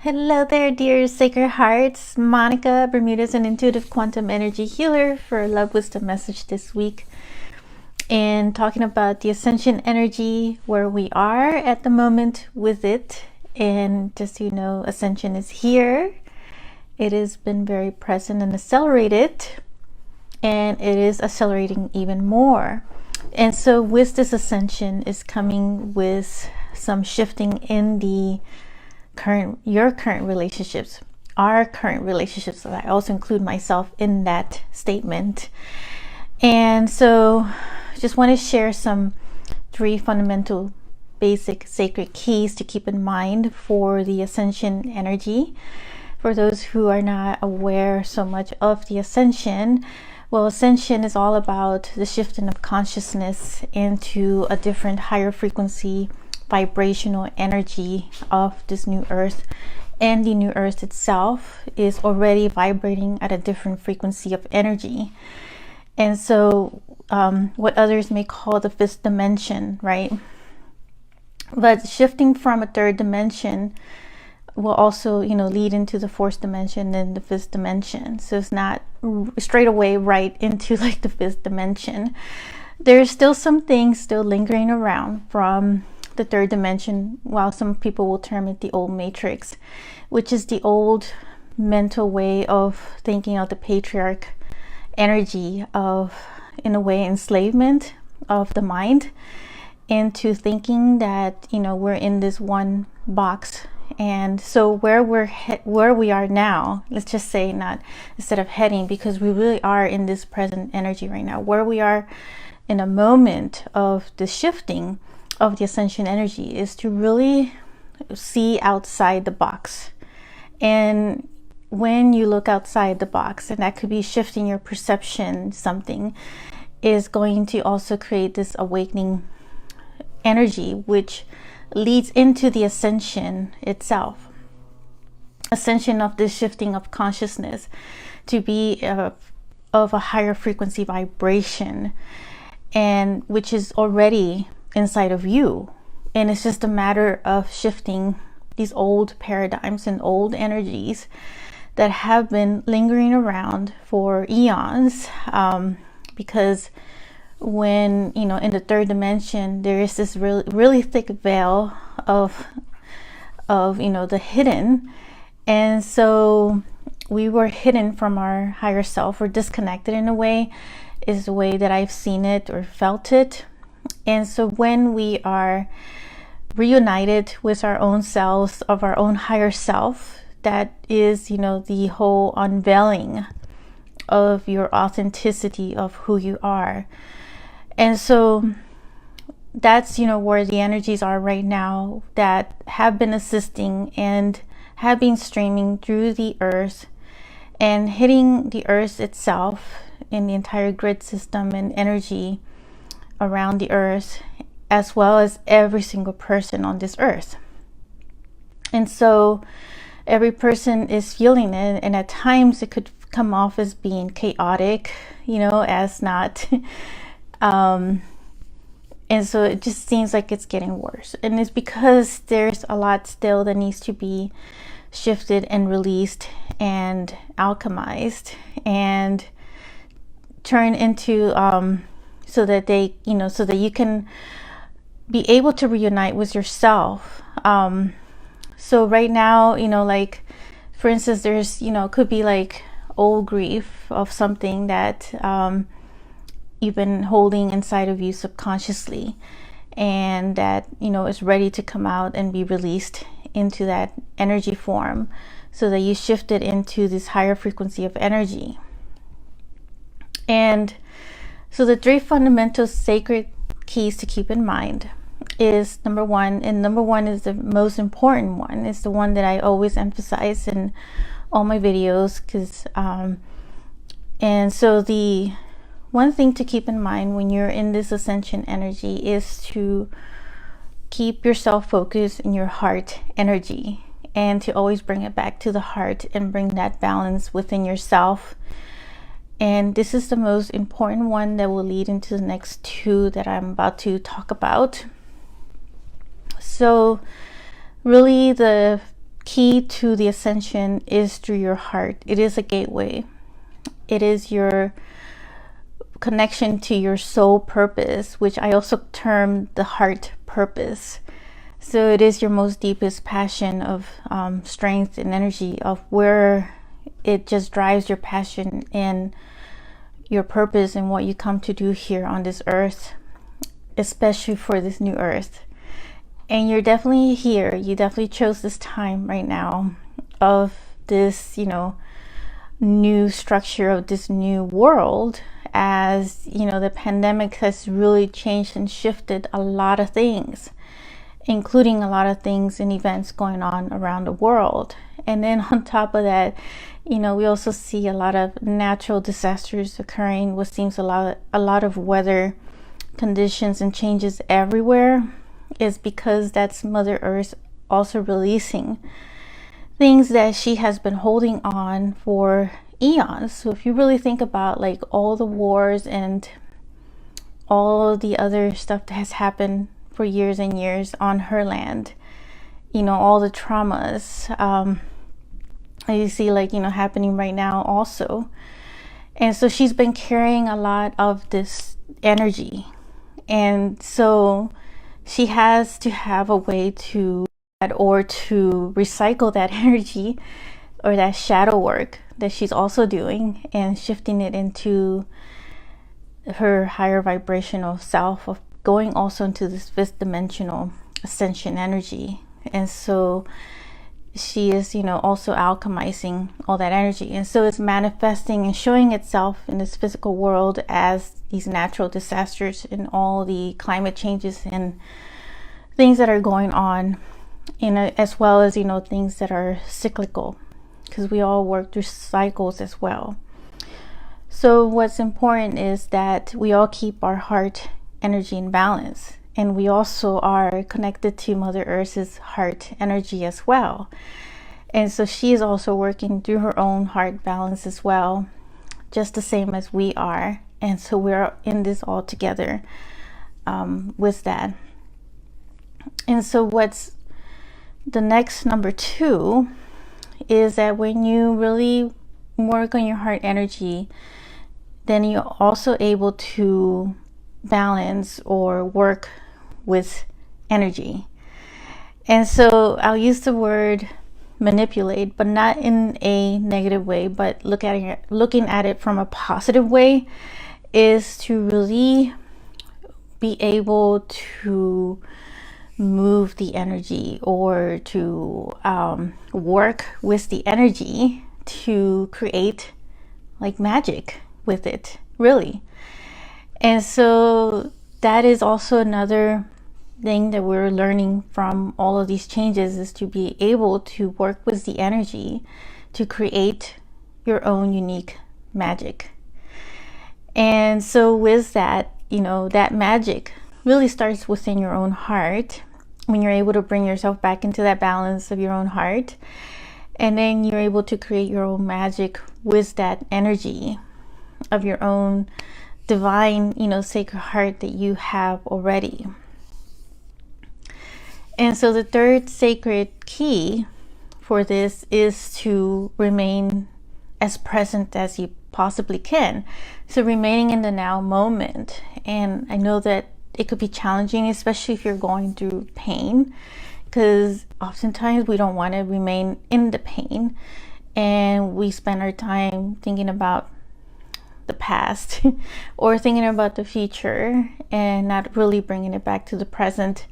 Hello there, dear Sacred Hearts. Monica, Bermuda's an intuitive quantum energy healer for Love Wisdom message this week. And talking about the Ascension energy, where we are at the moment with it. And just so you know, Ascension is here. It has been very present and accelerated. And it is accelerating even more. And so with this Ascension is coming with some shifting in your current relationships, our current relationships. So I also include myself in that statement. And so just want to share some 3 fundamental basic sacred keys to keep in mind for the Ascension energy. For those who are not aware so much of the Ascension, well, Ascension is all about the shifting of consciousness into a different higher frequency vibrational energy of this new earth. And the new earth itself is already vibrating at a different frequency of energy. And so what others may call the 5th dimension, right? But shifting from a 3rd dimension will also, lead into the 4th dimension and the 5th dimension. So it's not straight away right into like the 5th dimension. There's still some things still lingering around from the 3rd dimension, while some people will term it the old matrix, which is the old mental way of thinking of the patriarch energy of, in a way, enslavement of the mind into thinking that, we're in this one box. And so where we are now, let's just say, not instead of heading, because we really are in this present energy right now, where we are in a moment of the shifting of the Ascension energy is to really see outside the box. And when you look outside the box, and that could be shifting your perception, something is going to also create this awakening energy, which leads into the Ascension itself. Ascension of this shifting of consciousness to be of a higher frequency vibration, and which is already inside of you. And it's just a matter of shifting these old paradigms and old energies that have been lingering around for eons, because when in the 3rd dimension there is this really thick veil of the hidden, and so we were hidden from our higher self, or disconnected in a way, is the way that I've seen it or felt it. And so when we are reunited with our own selves, of our own higher self, that is, the whole unveiling of your authenticity of who you are. And so that's, where the energies are right now that have been assisting and have been streaming through the earth and hitting the earth itself in the entire grid system and energy around the earth, as well as every single person on this earth. And so every person is feeling it, and at times it could come off as being chaotic, as not and so it just seems like it's getting worse. And it's because there's a lot still that needs to be shifted and released and alchemized and turned into so that they, so that you can be able to reunite with yourself. So right now, like, for instance, there's, could be like old grief of something that you've been holding inside of you subconsciously, and that, is ready to come out and be released into that energy form, so that you shift it into this higher frequency of energy. And so the 3 fundamental sacred keys to keep in mind is number 1, and number 1 is the most important one. It's the one that I always emphasize in all my videos, because and so the one thing to keep in mind when you're in this Ascension energy is to keep yourself focused in your heart energy, and to always bring it back to the heart and bring that balance within yourself. And this is the most important one that will lead into the next 2 that I'm about to talk about. So really the key to the ascension is through your heart. It is a gateway. It is your connection to your soul purpose, which I also term the heart purpose. So it is your most deepest passion of strength and energy, of where it just drives your passion and your purpose and what you come to do here on this earth, especially for this new earth. And you're definitely here. You definitely chose this time right now of this, new structure of this new world, as the pandemic has really changed and shifted a lot of things, including a lot of things and events going on around the world. And then on top of that, we also see a lot of natural disasters occurring, what seems a lot of weather conditions and changes everywhere, is because that's Mother Earth also releasing things that she has been holding on for eons. So if you really think about like all the wars and all the other stuff that has happened for years and years on her land, all the traumas you see happening right now also. And so she's been carrying a lot of this energy, and so she has to have a way to recycle that energy, or that shadow work that she's also doing, and shifting it into her higher vibrational self, of going also into this fifth dimensional ascension energy. And so she is also alchemizing all that energy, and so it's manifesting and showing itself in this physical world as these natural disasters and all the climate changes and things that are going on, as well as things that are cyclical, because we all work through cycles as well. So what's important is that we all keep our heart energy in balance, and we also are connected to Mother Earth's heart energy as well. And so she is also working through her own heart balance as well, just the same as we are. And so we're in this all together with that. And so what's the next number 2 is that when you really work on your heart energy, then you're also able to balance or work with energy. And so I'll use the word manipulate, but not in a negative way, but looking at it from a positive way, is to really be able to move the energy, or to work with the energy to create like magic with it, really. And so that is also another thing that we're learning from all of these changes, is to be able to work with the energy to create your own unique magic. And so with that, that magic really starts within your own heart, when you're able to bring yourself back into that balance of your own heart, and then you're able to create your own magic with that energy of your own divine, sacred heart that you have already. And so the third sacred key for this is to remain as present as you possibly can. So remaining in the now moment. And I know that it could be challenging, especially if you're going through pain, because oftentimes we don't want to remain in the pain, and we spend our time thinking about the past or thinking about the future, and not really bringing it back to the present.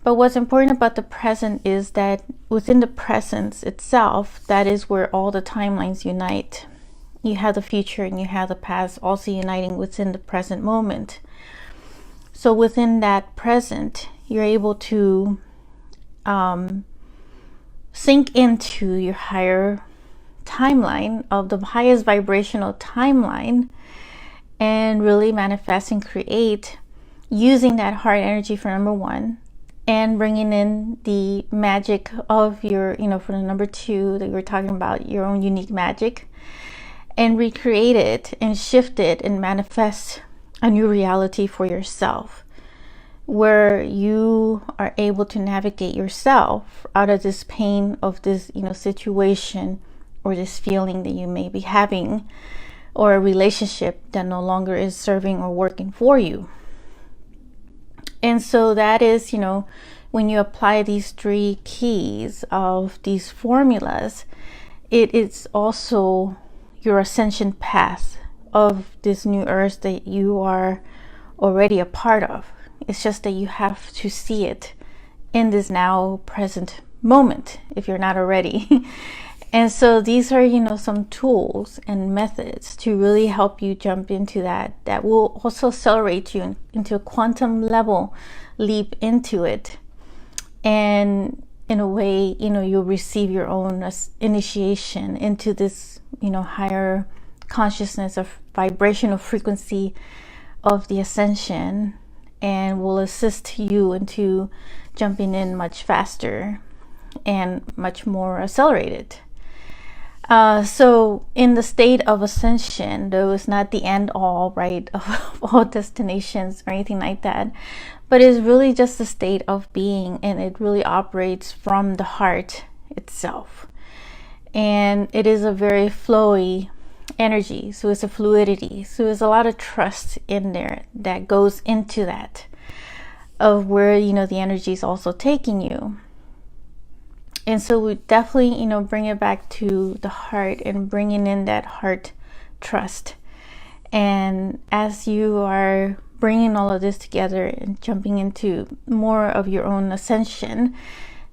But what's important about the present is that within the presence itself, that is where all the timelines unite. You have the future and you have the past also uniting within the present moment. So within that present, you're able to sink into your higher timeline, of the highest vibrational timeline, and really manifest and create using that heart energy for number 1, and bringing in the magic of your, for the number 2 that you were talking about, your own unique magic, and recreate it and shift it and manifest a new reality for yourself where you are able to navigate yourself out of this pain of this, situation, or this feeling that you may be having, or a relationship that no longer is serving or working for you. And so that is, when you apply these 3 keys of these formulas, it is also your ascension path of this new earth that you are already a part of. It's just that you have to see it in this now present moment if you're not already. And so these are, some tools and methods to really help you jump into that will also accelerate you into a quantum level leap into it. And in a way, you'll receive your own initiation into this, higher consciousness of vibrational frequency of the ascension, and will assist you into jumping in much faster and much more accelerated. So in the state of ascension, though it's not the end all, right, of all destinations or anything like that, but it's really just a state of being, and it really operates from the heart itself. And it is a very flowy energy, so it's a fluidity, so there's a lot of trust in there that goes into that, of where the energy is also taking you. And so we definitely bring it back to the heart and bringing in that heart trust. And as you are bringing all of this together and jumping into more of your own ascension,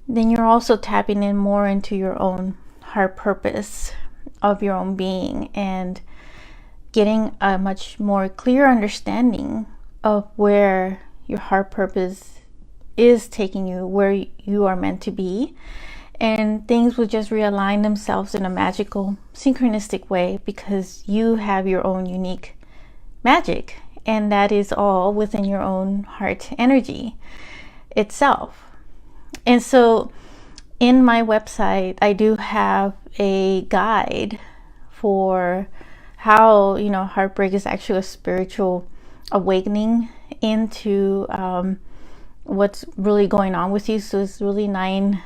then you're also tapping in more into your own heart purpose of your own being, and getting a much more clear understanding of where your heart purpose is taking you, where you are meant to be. And things will just realign themselves in a magical, synchronistic way, because you have your own unique magic, and that is all within your own heart energy itself. And so in my website, I do have a guide for how, heartbreak is actually a spiritual awakening into what's really going on with you. So it's really 9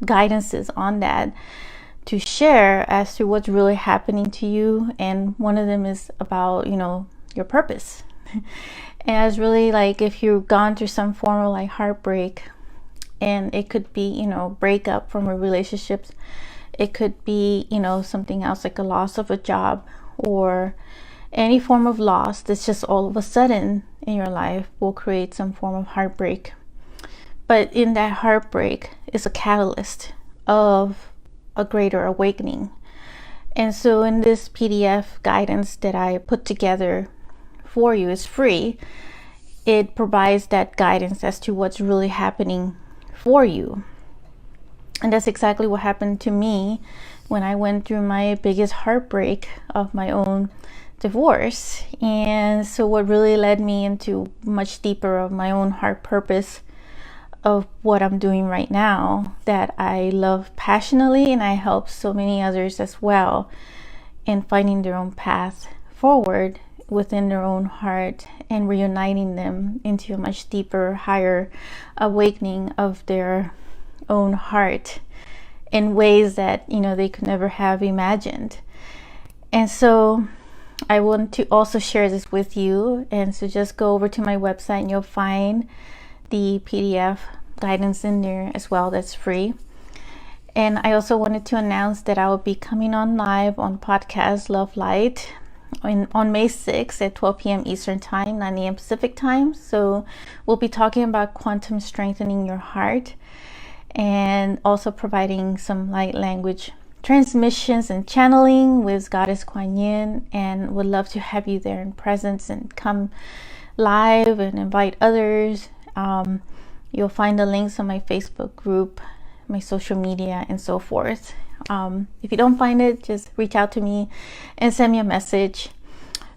guidances on that to share as to what's really happening to you. And one of them is about, your purpose. And it's really like, if you've gone through some form of like heartbreak, and it could be, breakup from a relationship, it could be, something else like a loss of a job, or any form of loss that's just all of a sudden in your life will create some form of heartbreak. But in that heartbreak is a catalyst of a greater awakening. And so in this PDF guidance that I put together for you, is free. It provides that guidance as to what's really happening for you. And that's exactly what happened to me when I went through my biggest heartbreak of my own divorce. And so what really led me into much deeper of my own heart purpose of what I'm doing right now, that I love passionately, and I help so many others as well in finding their own path forward within their own heart, and reuniting them into a much deeper, higher awakening of their own heart in ways that they could never have imagined. And so I want to also share this with you. And so just go over to my website and you'll find the PDF guidance in there as well, that's free. And I also wanted to announce that I will be coming on live on podcast Love Light on May 6th at 12 p.m. Eastern Time, 9 a.m. Pacific Time. So we'll be talking about quantum strengthening your heart, and also providing some light language transmissions and channeling with Goddess Kuan Yin, and would love to have you there in presence and come live and invite others. You'll find the links on my Facebook group, my social media, and so forth. If you don't find it, just reach out to me and send me a message.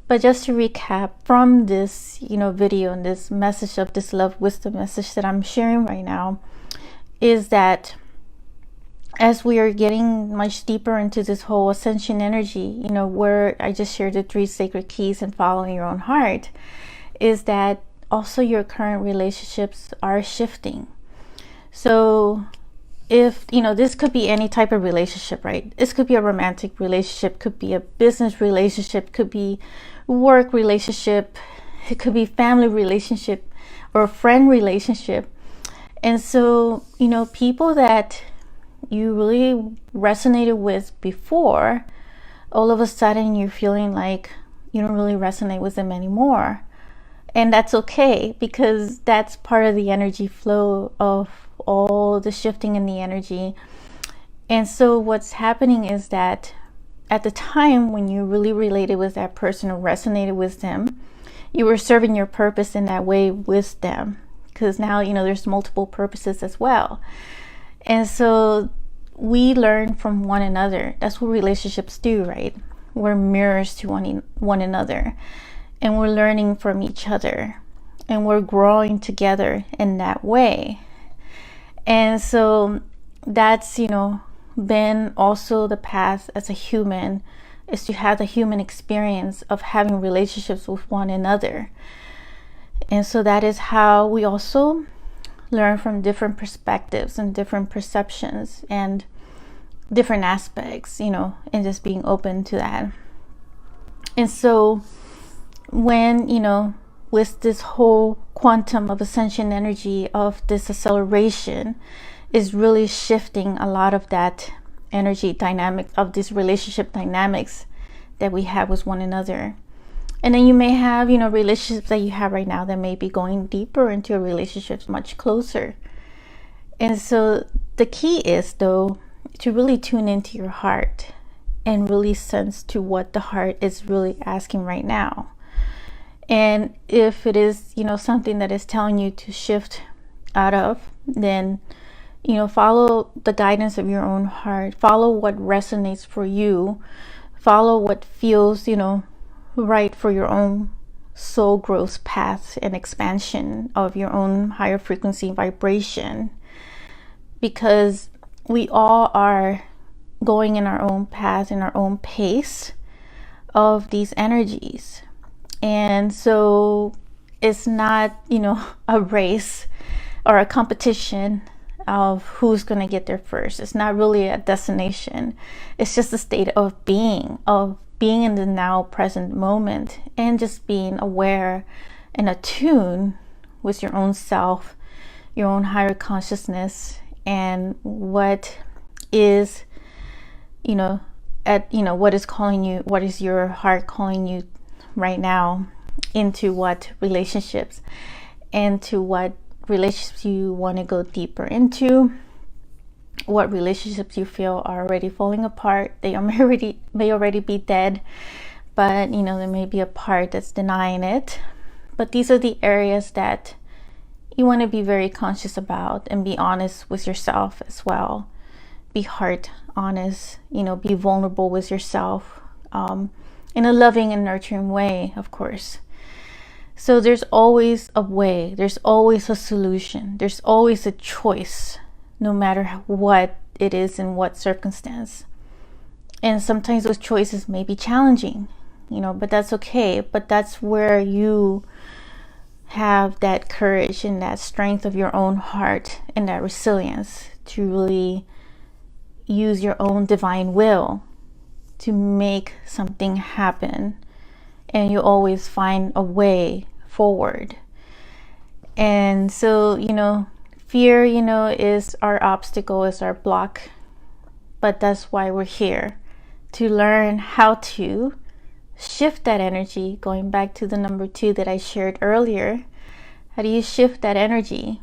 But just to recap from this, video, and this message of this love wisdom message that I'm sharing right now, is that as we are getting much deeper into this whole ascension energy, where I just shared the 3 sacred keys and following your own heart, is that also your current relationships are shifting. So if, this could be any type of relationship, right? This could be a romantic relationship, could be a business relationship, could be work relationship, it could be family relationship or a friend relationship. And so, people that you really resonated with before, all of a sudden you're feeling like you don't really resonate with them anymore. And that's okay, because that's part of the energy flow of all the shifting in the energy. And so what's happening is that at the time when you really related with that person or resonated with them, you were serving your purpose in that way with them, because now there's multiple purposes as well. And so we learn from one another. That's what relationships do, right? We're mirrors to one another, and we're learning from each other, and we're growing together in that way. And so that's been also the path as a human, is to have the human experience of having relationships with one another. And so that is how we also learn from different perspectives and different perceptions and different aspects, and just being open to that. And so when, with this whole quantum of ascension energy, of this acceleration, is really shifting a lot of that energy dynamic, of these relationship dynamics that we have with one another. And then you may have, relationships that you have right now that may be going deeper into a relationship, much closer. And so the key is, though, to really tune into your heart and really sense to what the heart is really asking right now. And if it is, something that is telling you to shift out of, then, follow the guidance of your own heart. Follow what resonates for you. Follow what feels, right for your own soul growth path and expansion of your own higher frequency vibration. Because we all are going in our own path, in our own pace of these energies. And so it's not, a race or a competition of who's going to get there first. It's not really a destination. It's just a state of being in the now present moment, and just being aware and attuned with your own self, your own higher consciousness, and what is, what is calling you, what is your heart calling you right now, into what relationships, and to what relationships you want to go deeper into, what relationships you feel are already falling apart. They may already be dead, but there may be a part that's denying it. But these are the areas that you want to be very conscious about, and be honest with yourself as well. Be heart honest, be vulnerable with yourself, in a loving and nurturing way, of course. So there's always a way, there's always a solution, there's always a choice, no matter what it is in what circumstance. And sometimes those choices may be challenging, but that's okay. But that's where you have that courage and that strength of your own heart and that resilience to really use your own divine will to make something happen. And you always find a way forward. And so, fear, is our obstacle, is our block. But that's why we're here, to learn how to shift that energy. Going back to the number 2 that I shared earlier, how do you shift that energy,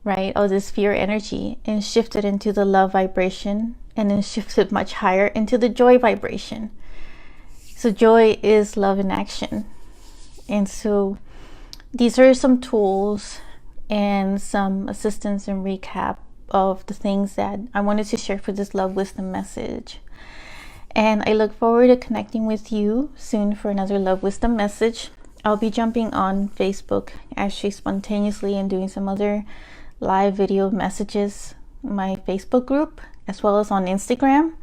right? Oh, this fear energy, and shift it into the love vibration, and then shift it much higher into the joy vibration. So joy is love in action. And so these are some tools and some assistance and recap of the things that I wanted to share for this love wisdom message. And I look forward to connecting with you soon for another love wisdom message. I'll be jumping on Facebook actually spontaneously and doing some other live video messages in my Facebook group, as well as on Instagram.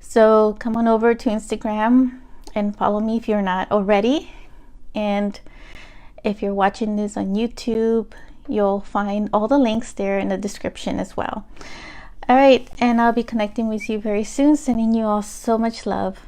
So come on over to Instagram and follow me if you're not already. And If you're watching this on YouTube, you'll find all the links there in the description as well. All right, and I'll be connecting with you very soon, sending you all so much love.